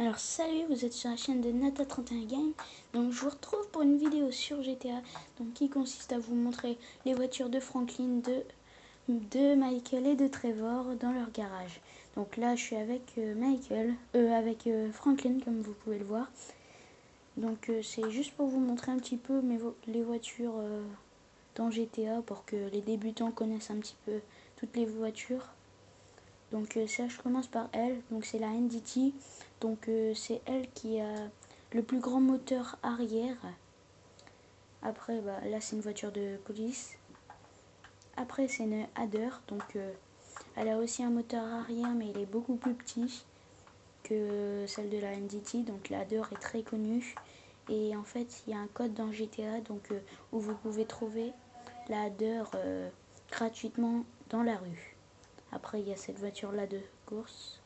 Alors salut, vous êtes sur la chaîne de Nata31 Game. Donc je vous retrouve pour une vidéo sur GTA, donc qui consiste à vous montrer les voitures de Franklin, de Michael et de Trevor dans leur garage. Donc là je suis avec Franklin, comme vous pouvez le voir. Donc c'est juste pour vous montrer un petit peu les voitures dans GTA, pour que les débutants connaissent un petit peu toutes les voitures. Donc ça, je commence par elle. Donc c'est la NDT. Donc c'est elle qui a le plus grand moteur arrière. Après, là c'est une voiture de police. Après c'est une Adder. Donc elle a aussi un moteur arrière, mais il est beaucoup plus petit que celle de la NDT. Donc la Adder est très connue. Et en fait, il y a un code dans GTA donc, où vous pouvez trouver la Adder gratuitement dans la rue. Après, il y a cette voiture-là de course.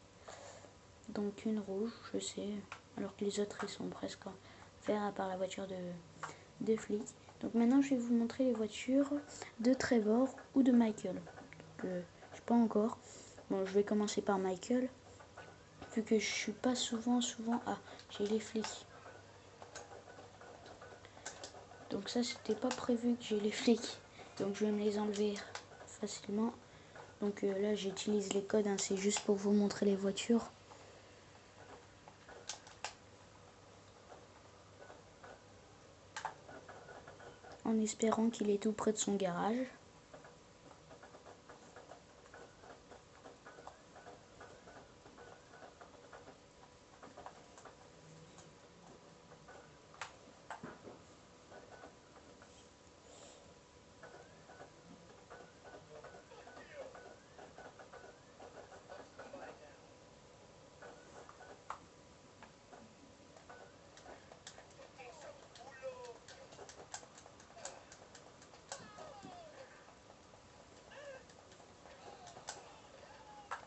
Donc une rouge, je sais. Alors que les autres, ils sont presque en vert, à part la voiture de flic. Donc maintenant, je vais vous montrer les voitures de Trevor ou de Michael. Donc, je sais pas encore. Bon, je vais commencer par Michael. Vu que je suis pas souvent... Ah, j'ai les flics. Donc ça, c'était pas prévu que j'ai les flics. Donc je vais me les enlever facilement. Donc là, j'utilise les codes, hein, c'est juste pour vous montrer les voitures. En espérant qu'il est tout près de son garage.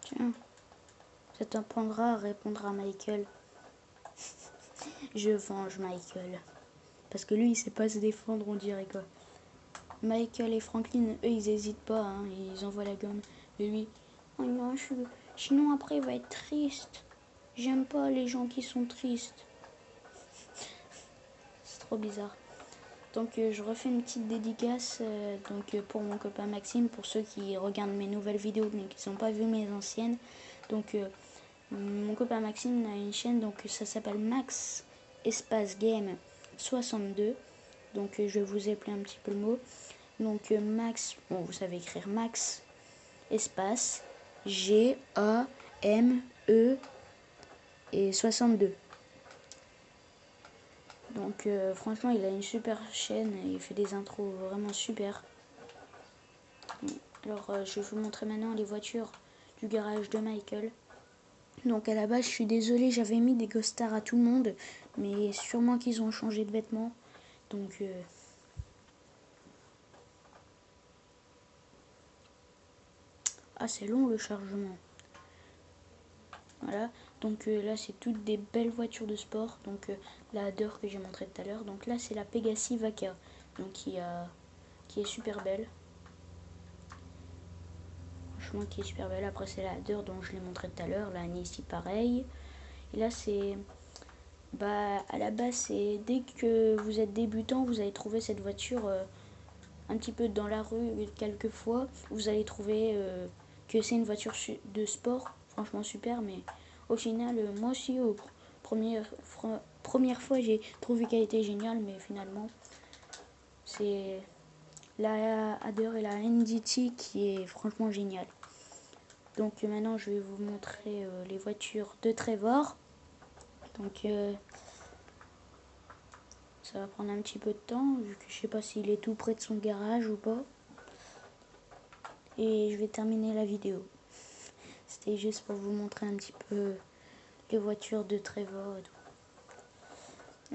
Tiens, ça t'apprendra à répondre à Michael. Je venge Michael. Parce que lui, il sait pas se défendre, on dirait quoi. Michael et Franklin, eux, ils hésitent pas, hein, ils envoient la gomme. Et lui, oh non, sinon après, il va être triste. J'aime pas les gens qui sont tristes. C'est trop bizarre. Donc je refais une petite dédicace pour mon copain Maxime, pour ceux qui regardent mes nouvelles vidéos mais qui n'ont pas vu mes anciennes. Donc mon copain Maxime a une chaîne, donc ça s'appelle Max Espace Game 62. Donc je vais vous appeler un petit peu le mot. Donc Max, bon vous savez écrire Max Espace G-A-M-E et 62. Donc franchement, il a une super chaîne et il fait des intros vraiment super. Alors je vais vous montrer maintenant les voitures du garage de Michael. Donc à la base, je suis désolée, j'avais mis des Ghost Stars à tout le monde, mais sûrement qu'ils ont changé de vêtements. Donc ah, c'est long le chargement. Voilà, donc là c'est toutes des belles voitures de sport. Donc la Adder que j'ai montré tout à l'heure. Donc là c'est la Pegasi Vaca, donc qui est super belle. Franchement qui est super belle. Après c'est la Adder dont je l'ai montré tout à l'heure. La ici pareil. Et là c'est... à la base c'est dès que vous êtes débutant, vous allez trouver cette voiture un petit peu dans la rue quelquefois. Vous allez trouver que c'est une voiture de sport. Franchement super, mais au final moi aussi première fois j'ai trouvé qu'elle était géniale, mais finalement c'est la Adder et la NDT qui est franchement géniale. Donc maintenant je vais vous montrer les voitures de Trevor. Donc ça va prendre un petit peu de temps, vu que je sais pas s'il est tout près de son garage ou pas. Et je vais terminer la vidéo. C'était juste pour vous montrer un petit peu les voitures de Trevor et tout.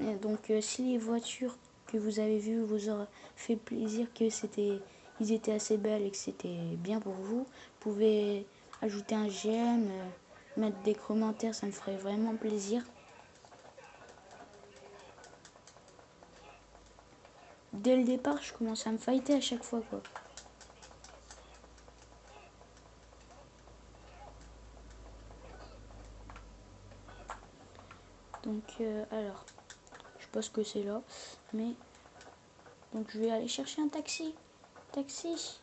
Et donc si les voitures que vous avez vues vous aura fait plaisir, que ils étaient assez belles et que c'était bien pour vous, vous pouvez ajouter un j'aime, mettre des commentaires, ça me ferait vraiment plaisir. Dès le départ, je commence à me fighter à chaque fois, quoi. Donc alors, je sais pas ce que c'est là, mais donc je vais aller chercher un taxi. Taxi.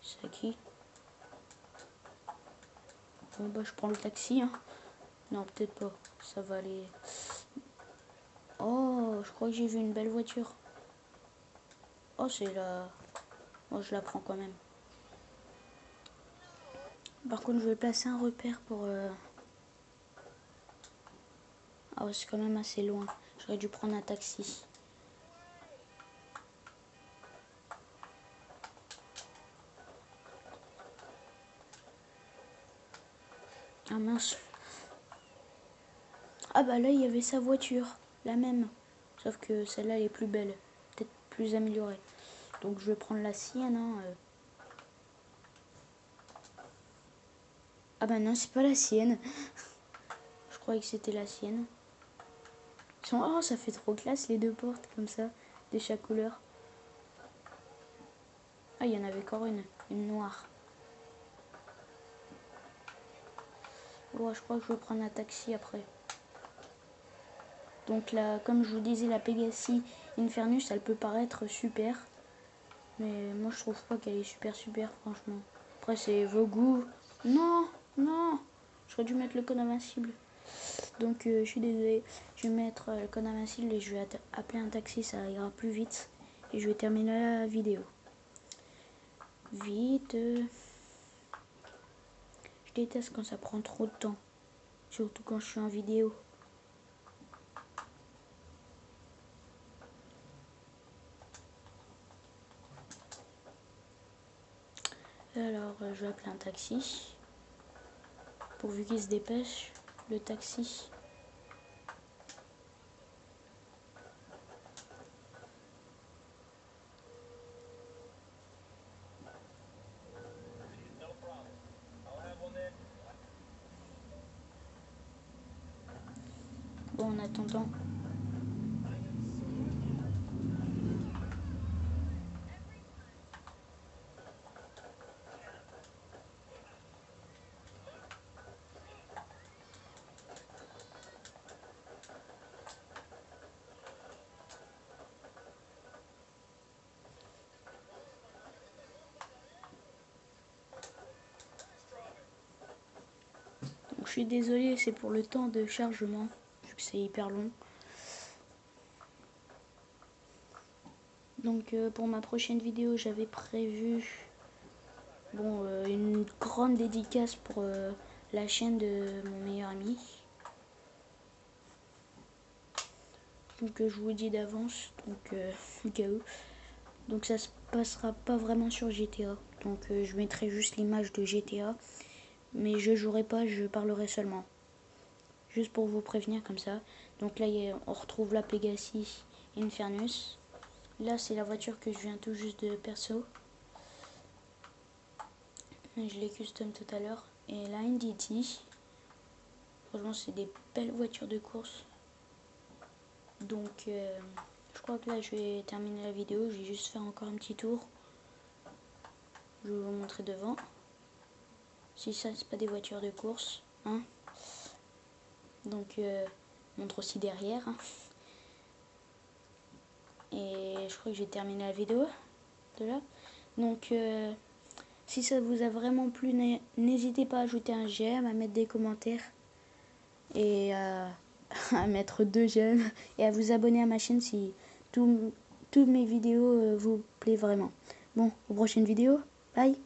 C'est à qui? Bon bah je prends le taxi hein. Non peut-être pas. Ça va aller. Oh, je crois que j'ai vu une belle voiture. Oh c'est la. Oh je la prends quand même. Par contre je vais placer un repère pour. Ah ouais, c'est quand même assez loin. J'aurais dû prendre un taxi. Ah mince. Ah bah là il y avait sa voiture, la même. Sauf que celle-là elle est plus belle, peut-être plus améliorée. Donc je vais prendre la sienne. Hein. Ah bah non c'est pas la sienne. Je croyais que c'était la sienne. Oh ça fait trop classe les deux portes comme ça, de chaque couleur. Ah il y en avait encore une noire. Oh, je crois que je vais prendre un taxi après. Donc là, comme je vous disais, la Pegasi Infernus, elle peut paraître super. Mais moi je trouve pas qu'elle est super franchement. Après c'est vos goûts. Non, non, j'aurais dû mettre le code invincible. Donc je suis désolée, je vais mettre le code invincible et je vais appeler un taxi, ça ira plus vite. Et je vais terminer la vidéo. Vite. Je déteste quand ça prend trop de temps. Surtout quand je suis en vidéo. Alors je vais appeler un taxi. Pourvu qu'il se dépêche, le taxi. Bon, en attendant. Donc, je suis désolée, c'est pour le temps de chargement, vu que c'est hyper long. Donc pour ma prochaine vidéo, j'avais prévu une grande dédicace pour la chaîne de mon meilleur ami. Donc je vous dis d'avance, donc au cas où. Donc ça se passera pas vraiment sur GTA. Donc je mettrai juste l'image de GTA. Mais je jouerai pas, je parlerai seulement. Juste pour vous prévenir comme ça. Donc là on retrouve la Pegasi Infernus. Là c'est la voiture que je viens tout juste de perso. Je l'ai custom tout à l'heure. Et la NDT. Franchement c'est des belles voitures de course. Donc je crois que là je vais terminer la vidéo. Je vais juste faire encore un petit tour. Je vais vous montrer devant. Si ça c'est pas des voitures de course. Hein. Donc montre aussi derrière. Hein. Et je crois que j'ai terminé la vidéo de là. Donc si ça vous a vraiment plu, n'hésitez pas à ajouter un j'aime, à mettre des commentaires et à mettre 2 j'aime et à vous abonner à ma chaîne si toutes mes vidéos vous plaisent vraiment. Bon, aux prochaines vidéos. Bye.